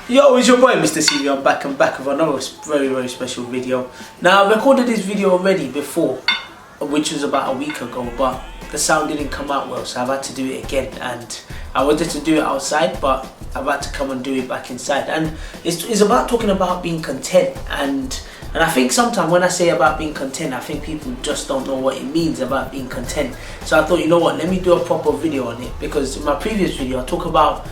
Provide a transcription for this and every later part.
Yo, it's your boy Mr. CV. I'm back with another very special video. Now, I recorded this video already before, which was about a week ago, but the sound didn't come out well, so I've had to do it again. And I wanted to do it outside, but I've had to come and do it back inside. And it's about talking about being content. And I think sometimes when I say about being content, I think people just don't know what it means about being content. So I thought, you know what, let me do a proper video on it, because in my previous video I talk about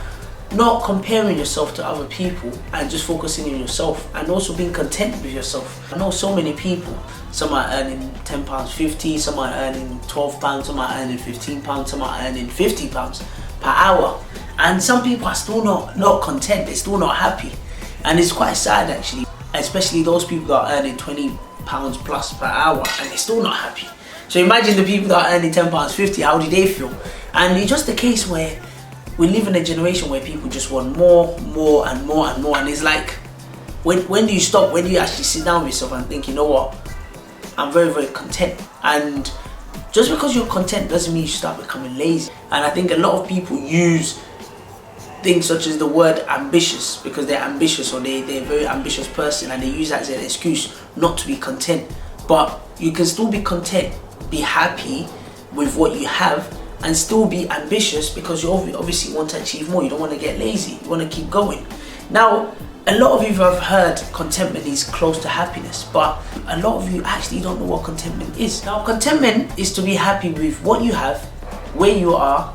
not comparing yourself to other people and just focusing on yourself, and also being content with yourself. I know so many people, some are earning £10.50, some are earning £12, some are earning £15, some are earning £50 per hour, and some people are still not content, they're still not happy. And it's quite sad actually, especially those people that are earning £20 plus per hour and they're still not happy. So imagine the people that are earning £10.50, how do they feel? And it's just a case where we live in a generation where people just want more and more, and it's like, when do you stop? When do you actually sit down with yourself and think, you know what, I'm very content? And just because you're content doesn't mean you start becoming lazy. And I think a lot of people use things such as the word ambitious because they're ambitious, or they're a very ambitious person, and they use that as an excuse not to be content. But you can still be content, be happy with what you have, and still be ambitious, because you obviously want to achieve more. You don't want to get lazy, you want to keep going. Now, a lot of you have heard contentment is close to happiness, but a lot of you actually don't know what contentment is. Now, contentment is to be happy with what you have, where you are,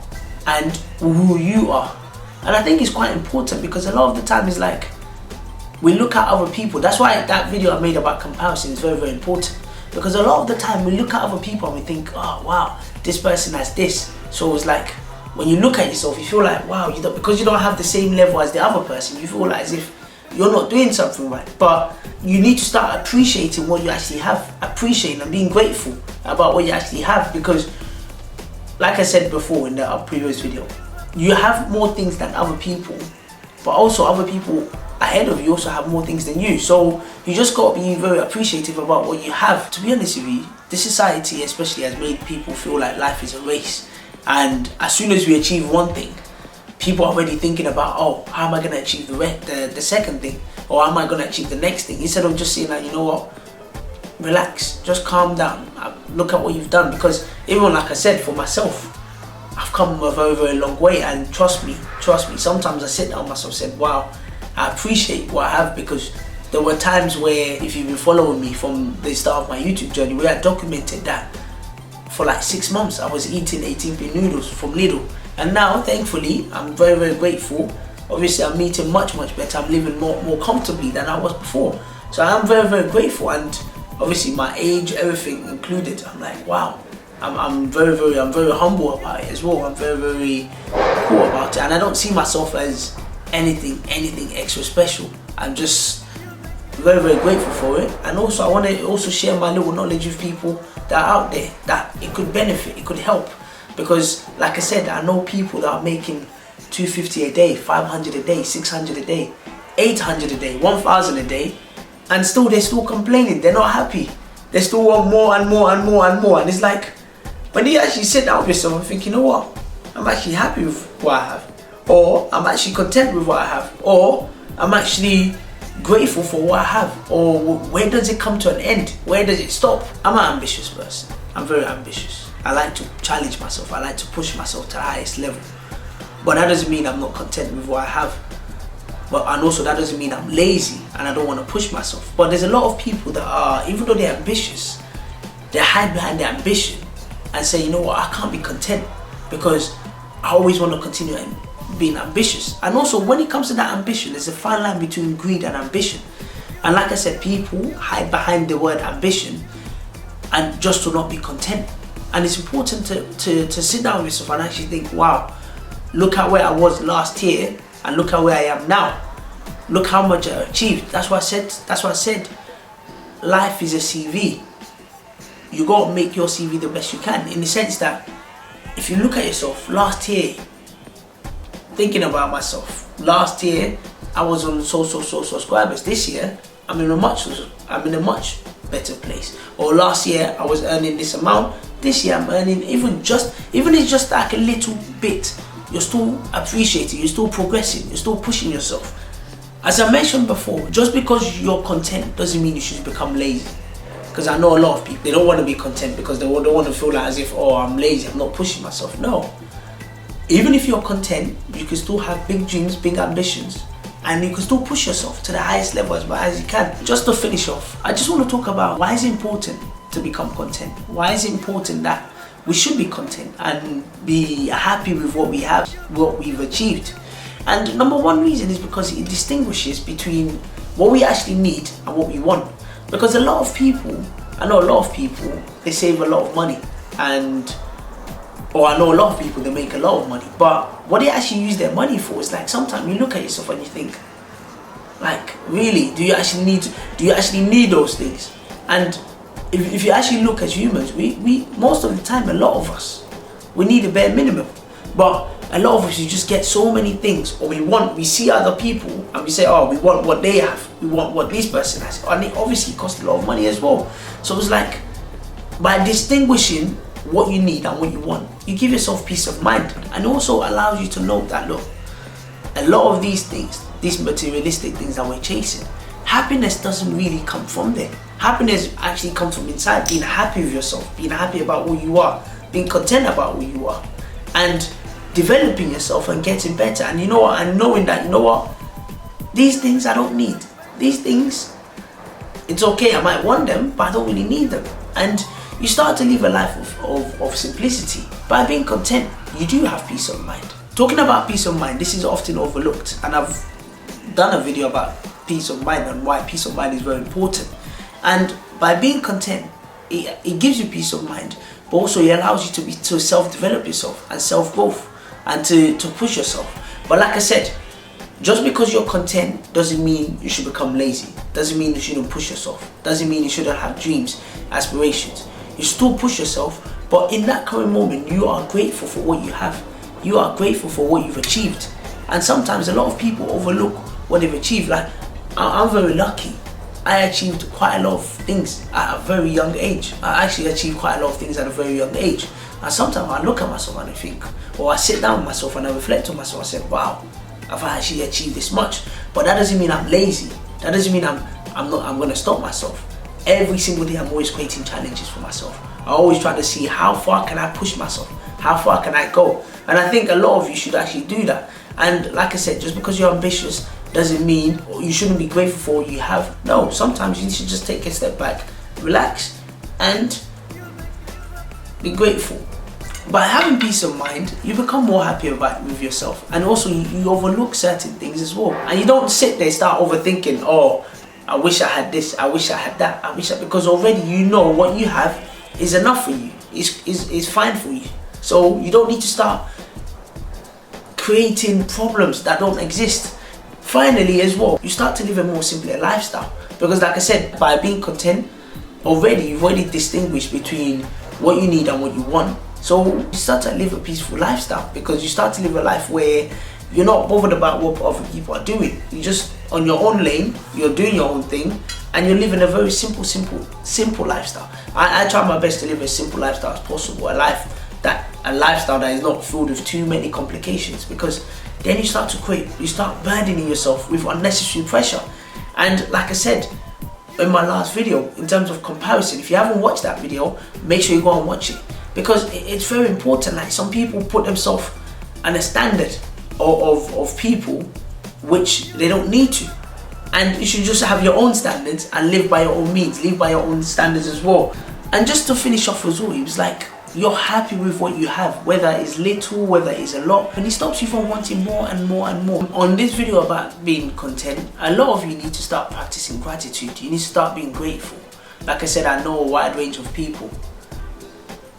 and who you are. And I think it's quite important, because a lot of the time it's like, we look at other people. That's why that video I made about comparison is very important, because a lot of the time we look at other people and we think, oh wow, this person has this. So it's like, when you look at yourself, you feel like, wow, because you don't have the same level as the other person, you feel like as if you're not doing something right. But you need to start appreciating what you actually have, appreciating and being grateful about what you actually have, because like I said before in the previous video, you have more things than other people, but also other people ahead of you also have more things than you. So you just got to be very appreciative about what you have. To be honest with you, this society especially has made people feel like life is a race, and as soon as we achieve one thing, people are already thinking about, oh, how am I going to achieve the second thing, or how am I going to achieve the next thing, instead of just saying like, you know what, relax, just calm down, look at what you've done. Because even like I said, for myself, I've come a very long way, and trust me, sometimes I sit down with myself and said, wow, I appreciate what I have, because there were times where, if you've been following me from the start of my YouTube journey, we had documented that for like 6 months I was eating 18p noodles from Lidl, and now thankfully I'm very grateful. Obviously I'm eating much better, I'm living more comfortably than I was before. So I'm very grateful, and obviously my age, everything included, I'm like, wow, I'm very humble about it as well. I'm very cool about it, and I don't see myself as anything extra special. I'm just very grateful for it. And also I want to also share my little knowledge with people that are out there, that it could benefit, it could help. Because like I said, I know people that are making 250 a day, 500 a day, 600 a day, 800 a day, 1000 a day, and they're still complaining, they're not happy, they still want more and more. And it's like, when you actually sit down with yourself and think, you know what, I'm actually happy with what I have, or I'm actually content with what I have, or I'm actually grateful for what I have, or where does it come to an end? Where does it stop? I'm an ambitious person. I'm very ambitious. I like to challenge myself. I like to push myself to the highest level. But that doesn't mean I'm not content with what I have. And also that doesn't mean I'm lazy and I don't want to push myself. But there's a lot of people that are, even though they're ambitious, they hide behind their ambition and say, you know what, I can't be content because I always want to continue being ambitious. And also when it comes to that ambition, there's a fine line between greed and ambition. And like I said, people hide behind the word ambition and just to not be content. And it's important to sit down with yourself and actually think, wow, look at where I was last year and look at where I am now. Look how much I achieved. That's why I said life is a CV. You gotta make your CV the best you can, in the sense that if you look at yourself last year, thinking about myself, last year I was on so subscribers. This year I'm in a much better place. Or last year I was earning this amount, this year I'm earning even it's just like a little bit. You're still appreciating, you're still progressing, you're still pushing yourself. As I mentioned before, just because you're content doesn't mean you should become lazy. Because I know a lot of people, they don't want to be content because they don't want to feel like as if, oh, I'm lazy, I'm not pushing myself. No. Even if you're content, you can still have big dreams, big ambitions, and you can still push yourself to the highest level as much as you can. Just to finish off, I just want to talk about why it's important to become content. Why is it important that we should be content and be happy with what we have, what we've achieved. And number one reason is because it distinguishes between what we actually need and what we want. Because I know a lot of people, they save a lot of money, I know a lot of people, they make a lot of money, but what they actually use their money for is like, sometimes you look at yourself and you think, like, really, do you actually need those things? And if you actually look as humans, we most of the time, a lot of us, we need a bare minimum. But a lot of us, you just get so many things, or we see other people and we say, oh, we want what they have, we want what this person has, and it obviously costs a lot of money as well. So it's like, by distinguishing what you need and what you want, you give yourself peace of mind, and it also allows you to know that, look, a lot of these things, these materialistic things that we're chasing, happiness doesn't really come from there. Happiness actually comes from inside, being happy with yourself, being happy about who you are, being content about who you are, and developing yourself and getting better. And you know what, and knowing that, you know what, these things I don't need. These things, it's okay, I might want them, but I don't really need them. And you start to live a life of simplicity. By being content, you do have peace of mind. Talking about peace of mind, this is often overlooked, and I've done a video about peace of mind and why peace of mind is very important. And by being content, it gives you peace of mind, but also it allows you to self-develop yourself and self-growth and to push yourself. But like I said, just because you're content doesn't mean you should become lazy. Doesn't mean you shouldn't push yourself. Doesn't mean you shouldn't have dreams, aspirations. You still push yourself, but in that current moment, you are grateful for what you have. You are grateful for what you've achieved. And sometimes a lot of people overlook what they've achieved. Like, I'm very lucky. I achieved quite a lot of things at a very young age. I actually achieved quite a lot of things at a very young age. And sometimes I look at myself and I think, or I sit down with myself and I reflect on myself. I say, wow, have I actually achieved this much? But that doesn't mean I'm lazy. That doesn't mean I'm going to stop myself. Every single day I'm always creating challenges for myself. I always try to see how far can I push myself? How far can I go? And I think a lot of you should actually do that. And like I said, just because you're ambitious doesn't mean you shouldn't be grateful for what you have. No, sometimes you should just take a step back, relax, and be grateful. By having peace of mind, you become more happy with yourself, and also you overlook certain things as well. And you don't sit there and start overthinking, oh, I wish I had this, I wish I had that, because already you know what you have is enough for you, is fine for you. So you don't need to start creating problems that don't exist. Finally as well, you start to live a more simpler lifestyle, because like I said, by being content, you've already distinguished between what you need and what you want. So you start to live a peaceful lifestyle, because you start to live a life where you're not bothered about what other people are doing. You're just on your own lane, you're doing your own thing, and you're living a very simple lifestyle. I try my best to live as simple lifestyle as possible, a lifestyle that is not filled with too many complications, because then you start to quit, you start burdening yourself with unnecessary pressure. And like I said in my last video, in terms of comparison, if you haven't watched that video, make sure you go and watch it, because it's very important. Like, some people put themselves on a standard of people which they don't need to, and you should just have your own standards and live by your own means, live by your own standards as well. And just to finish off as well, it was like, you're happy with what you have, whether it's little, whether it's a lot, and it stops you from wanting more and more and more. On this video about being content, a lot of you need to start practicing gratitude. You need to start being grateful. Like I said, I know a wide range of people,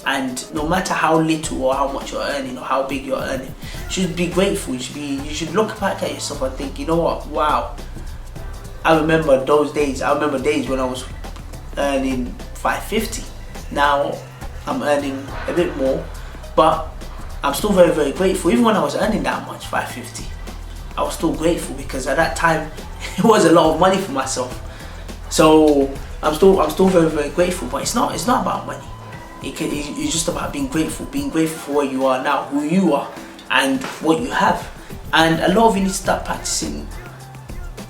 and no matter how little or how much you're earning or how big you're earning, you should be grateful. You should look back at yourself and think, you know what, wow, I remember those days. I remember days when I was earning $550. Now I'm earning a bit more, but I'm still very, very grateful. Even when I was earning that much, $550, I was still grateful, because at that time it was a lot of money for myself. So I'm still very, very grateful. But it's not about money. It's just about being grateful for where you are now, who you are, and what you have. And a lot of you need to start practicing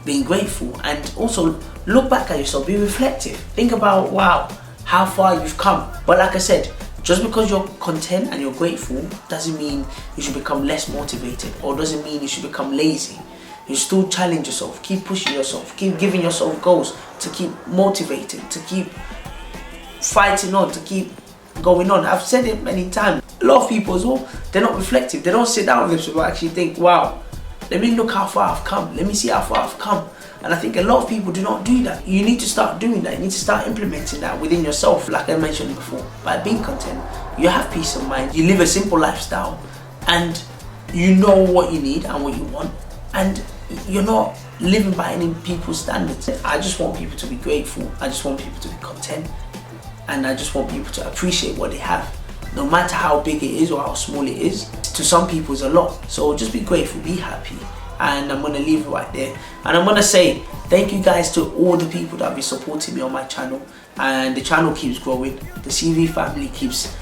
being grateful, and also look back at yourself, be reflective, think about, wow, how far you've come. But like I said, just because you're content and you're grateful doesn't mean you should become less motivated, or doesn't mean you should become lazy. You still challenge yourself, keep pushing yourself, keep giving yourself goals to keep motivated, to keep fighting on, to keep going on. I've said it many times. A lot of people as well, they're not reflective. They don't sit down with themselves and actually think, wow, let me look how far I've come. Let me see how far I've come. And I think a lot of people do not do that. You need to start doing that. You need to start implementing that within yourself. Like I mentioned before, by being content, you have peace of mind. You live a simple lifestyle, and you know what you need and what you want. And you're not living by any people's standards. I just want people to be grateful. I just want people to be content. And I just want people to appreciate what they have. No matter how big it is or how small it is, to some people it's a lot. So just be grateful, be happy. And I'm gonna leave it right there. And I'm gonna say thank you guys to all the people that have been supporting me on my channel. And the channel keeps growing. The CV family keeps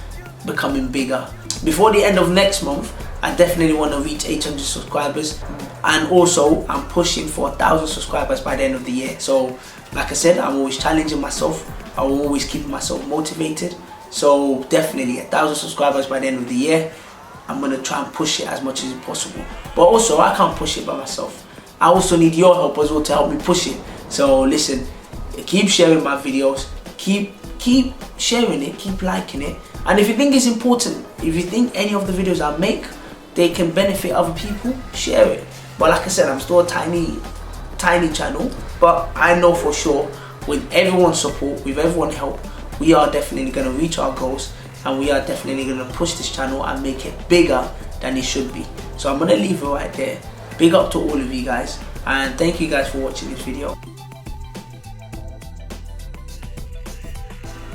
becoming bigger. Before the end of next month, I definitely want to reach 800 subscribers. And also, I'm pushing for 1,000 subscribers by the end of the year. So, like I said, I'm always challenging myself. I'm always keeping myself motivated. So, definitely 1,000 subscribers by the end of the year. I'm going to try and push it as much as possible. But also, I can't push it by myself. I also need your help as well to help me push it. So, listen, keep sharing my videos. Keep sharing it. Keep liking it. And if you think it's important, if you think any of the videos I make, they can benefit other people, share it. But like I said, I'm still a tiny channel. But I know for sure, with everyone's support, with everyone's help, we are definitely going to reach our goals. And we are definitely going to push this channel and make it bigger than it should be. So I'm going to leave it right there. Big up to all of you guys. And thank you guys for watching this video.